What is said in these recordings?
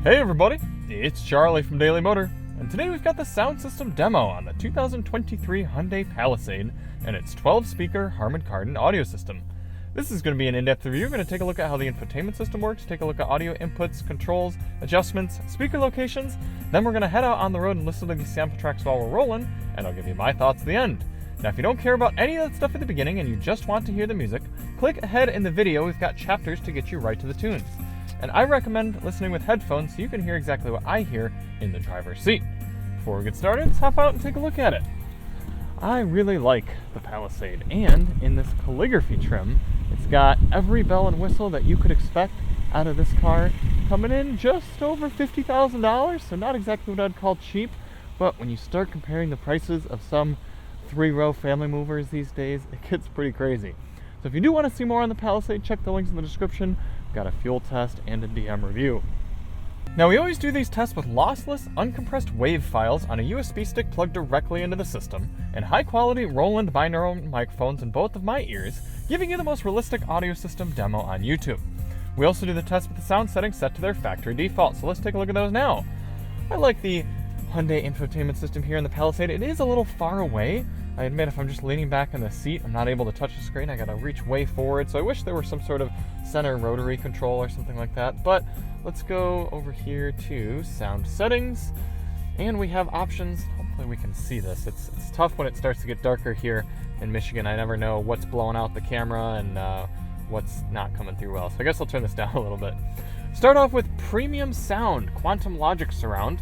Hey everybody, it's Charlie from Daily Motor, and today we've got the sound system demo on the 2023 Hyundai Palisade and its 12-speaker Harman Kardon audio system. This is going to be an in-depth review. We're going to take a look at how the infotainment system works, take a look at audio inputs, controls, adjustments, speaker locations, then we're going to head out on the road and listen to these sample tracks while we're rolling, and I'll give you my thoughts at the end. Now, if you don't care about any of that stuff at the beginning and you just want to hear the music, click ahead in the video. We've got chapters to get you right to the tunes. And I recommend listening with headphones so you can hear exactly what I hear in the driver's seat. Before we get started, let's hop out and take a look at it. I really like the Palisade, and in this calligraphy trim, it's got every bell and whistle that you could expect out of this car, coming in just over $50,000, so not exactly what I'd call cheap, but when you start comparing the prices of some three-row family movers these days, it gets pretty crazy. So if you do want to see more on the Palisade, check the links in the description. We've got a fuel test and a DM review. Now, we always do these tests with lossless, uncompressed WAV files on a USB stick plugged directly into the system, and high-quality Roland binaural microphones in both of my ears, giving you the most realistic audio system demo on YouTube. We also do the test with the sound settings set to their factory default, so let's take a look at those now. I like the Hyundai infotainment system here in the Palisade. It is a little far away. I admit, if I'm just leaning back in the seat, I'm not able to touch the screen. I gotta reach way forward, so I wish there were some sort of center rotary control or something like that. But let's go over here to sound settings, and we have options. Hopefully we can see this. It's tough when it starts to get darker here in Michigan. I never know what's blowing out the camera and what's not coming through well. So I guess I'll turn this down a little bit. Start off with premium sound, quantum logic surround,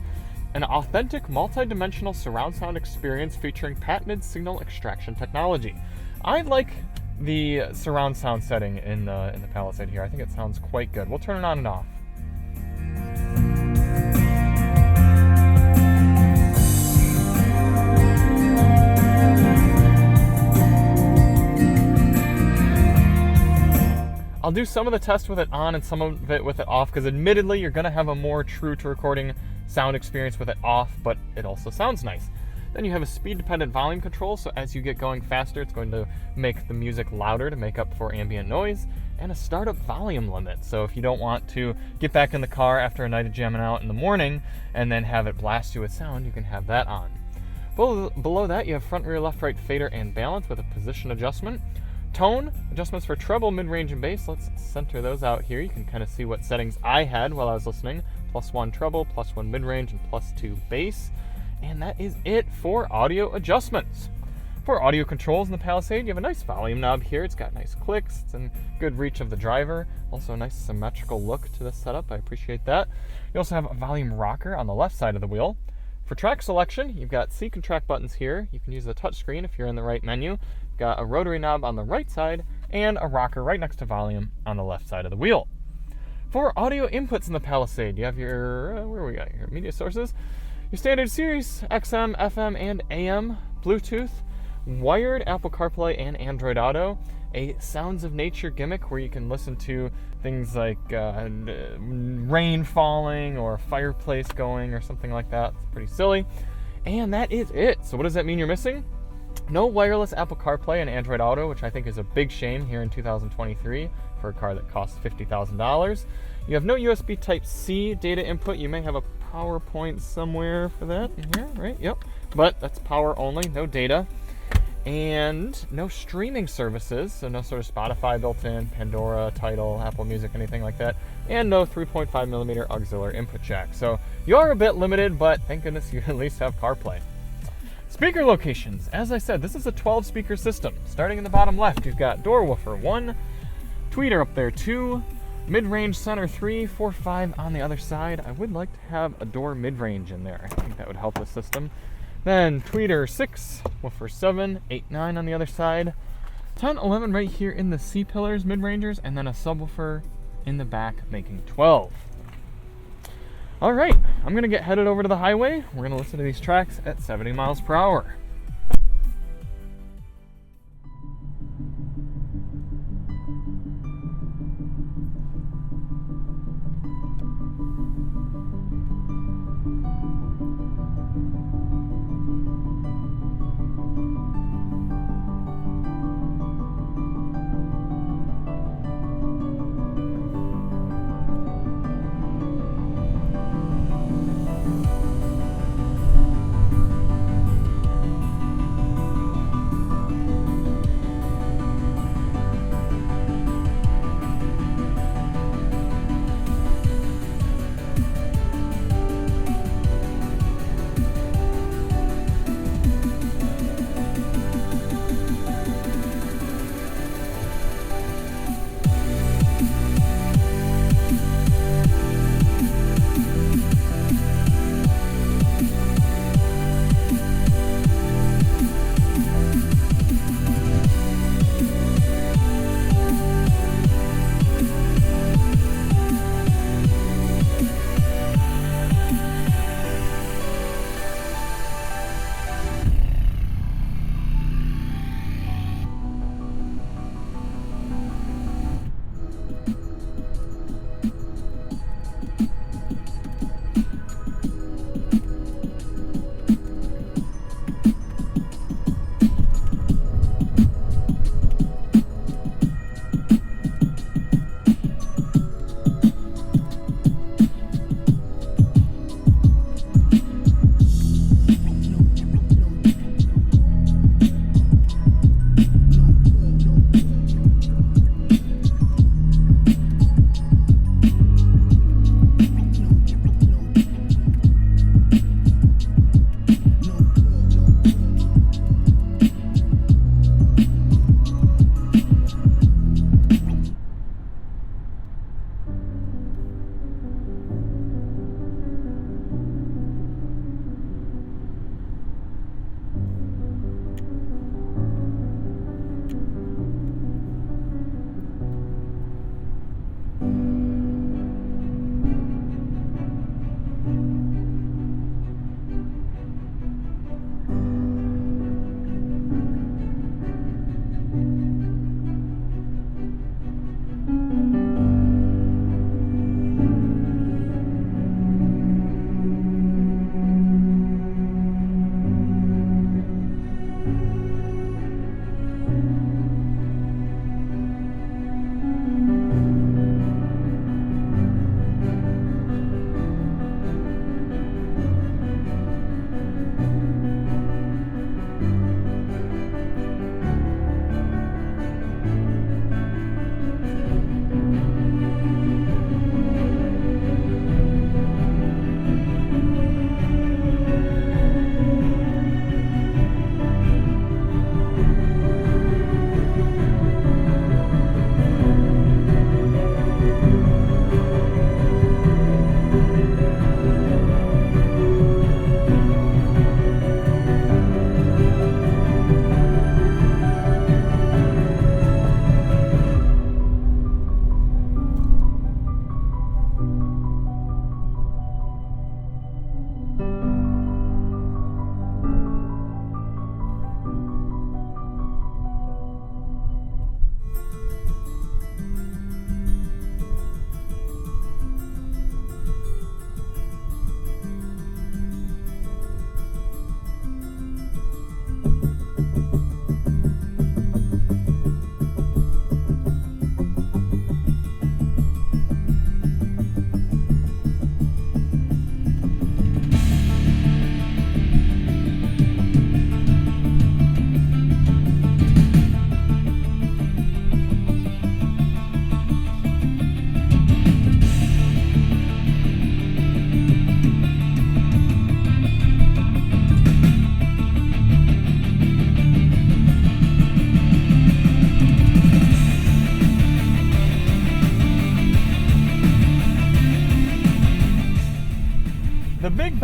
an authentic multi-dimensional surround sound experience featuring patented signal extraction technology. I like the surround sound setting in the Palisade here. I think it sounds quite good. We'll turn it on and off. I'll do some of the test with it on and some of it with it off, because admittedly you're going to have a more true to recording sound experience with it off, but it also sounds nice. Then you have a speed-dependent volume control, so as you get going faster, it's going to make the music louder to make up for ambient noise, and a startup volume limit. So if you don't want to get back in the car after a night of jamming out in the morning and then have it blast you with sound, you can have that on. Below that, you have front, rear, left, right fader and balance with a position adjustment. Tone, adjustments for treble, mid-range, and bass. Let's center those out here. You can kind of see what settings I had while I was listening. +1 treble, +1 mid-range, and +2 bass. And that is it for audio adjustments. For audio controls in the Palisade, you have a nice volume knob here. It's got nice clicks. It's in good reach of the driver. Also a nice symmetrical look to this setup. I appreciate that. You also have a volume rocker on the left side of the wheel. For track selection, you've got seek and track buttons here. You can use the touchscreen if you're in the right menu. Got a rotary knob on the right side and a rocker right next to volume on the left side of the wheel. For audio inputs in the Palisade, you have your, where we got your media sources, your standard Sirius, XM, FM, and AM, Bluetooth, wired Apple CarPlay and Android Auto, a Sounds of Nature gimmick where you can listen to things like rain falling or a fireplace going or something like that. It's pretty silly. And that is it. So what does that mean you're missing? No wireless Apple CarPlay and Android Auto, which I think is a big shame here in 2023 for a car that costs $50,000. You have no USB Type-C data input. You may have a PowerPoint somewhere for that. Here, right? Yep. But that's power only, no data. And no streaming services, so no sort of Spotify built in, Pandora, Tidal, Apple Music, anything like that. And no 3.5mm auxiliary input jack. So you are a bit limited, but thank goodness you at least have CarPlay. Speaker locations. As I said, this is a 12-speaker system. Starting in the bottom left, you've got door woofer 1, tweeter up there 2, mid-range center 3, 4, 5 on the other side. I would like to have a door mid-range in there. I think that would help the system. Then tweeter 6, woofer 7, 8, 9 on the other side, 10, 11 right here in the C-pillars, mid-rangers, and then a subwoofer in the back making 12. All right, I'm going to get headed over to the highway. We're going to listen to these tracks at 70 miles per hour.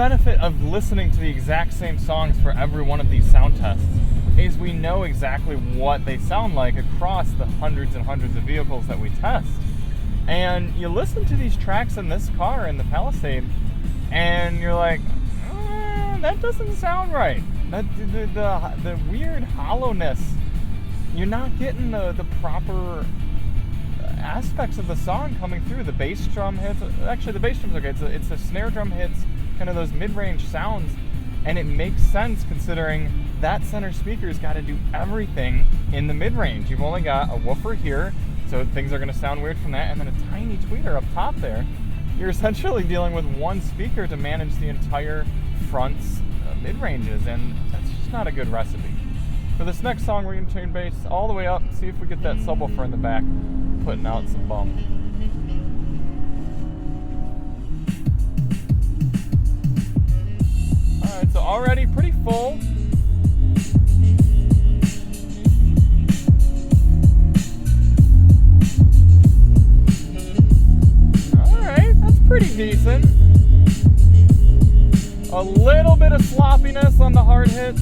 benefit of listening to the exact same songs for every one of these sound tests is we know exactly what they sound like across the hundreds and hundreds of vehicles that we test. And you listen to these tracks in this car, in the Palisade, and you're like, that doesn't sound right. The weird hollowness, you're not getting the proper aspects of the song coming through. The bass drum hits, actually the bass drum's okay, it's the snare drum hits, kind of those mid-range sounds, and it makes sense considering that center speaker's got to do everything in the mid-range. You've only got a woofer here, so things are going to sound weird from that, and then a tiny tweeter up top there. You're essentially dealing with one speaker to manage the entire front's mid-ranges, and that's just not a good recipe. For this next song, we're going to turn bass all the way up, see if we get that subwoofer in the back putting out some bump. Alright, so already pretty full. Alright, that's pretty decent. A little bit of sloppiness on the hard hits,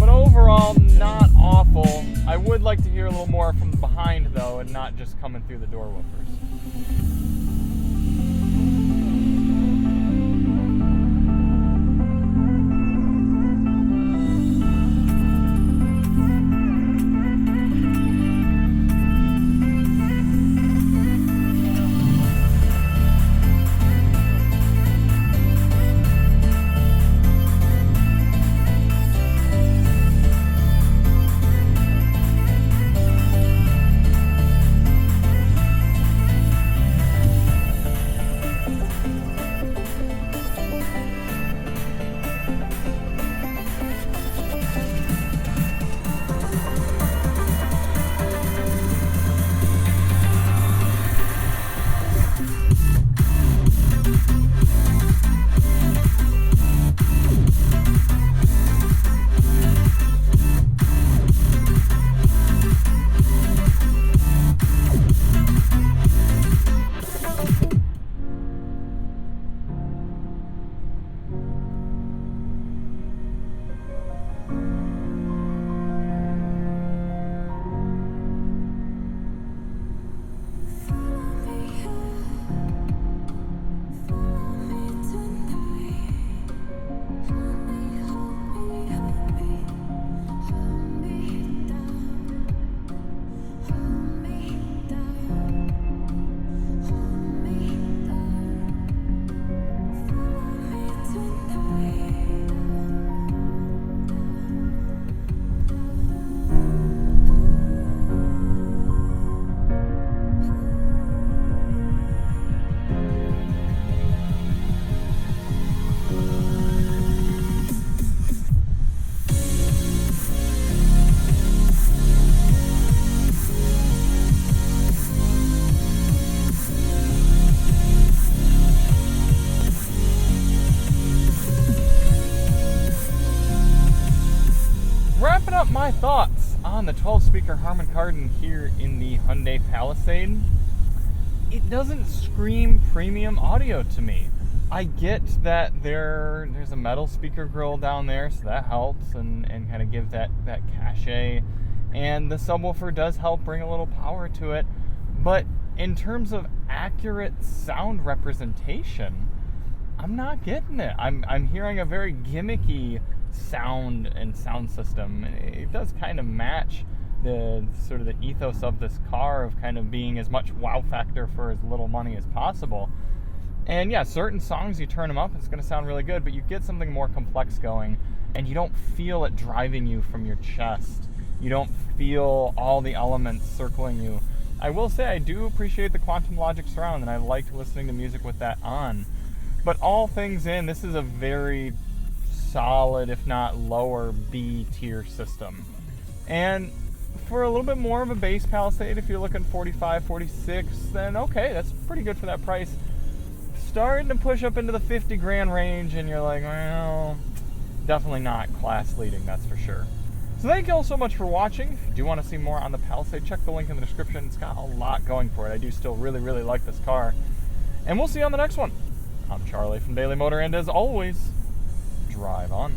but overall not awful. I would like to hear a little more from behind though, and not just coming through the door woofers. My thoughts on the 12-speaker Harman Kardon here in the Hyundai Palisade. It doesn't scream premium audio to me. I get that there's a metal speaker grill down there, so that helps and kind of gives that cachet. And the subwoofer does help bring a little power to it. But in terms of accurate sound representation, I'm not getting it. I'm hearing a very gimmicky sound and sound system. It does kind of match the sort of the ethos of this car of kind of being as much wow factor for as little money as possible. And yeah, certain songs you turn them up, it's going to sound really good, but you get something more complex going and you don't feel it driving you from your chest. You don't feel all the elements circling you. I will say I do appreciate the Quantum Logic surround, and I liked listening to music with that on. But all things in, this is a very solid, if not lower B tier system. And for a little bit more of a base Palisade, if you're looking 45, 46, then okay, that's pretty good for that price. Starting to push up into the 50 grand range, and you're like, well, definitely not class leading, that's for sure. So thank you all so much for watching. If you do want to see more on the Palisade, check the link in the description. It's got a lot going for it. I do still really, really like this car. And we'll see you on the next one I'm Charlie from Daily Motor, and as always, drive on.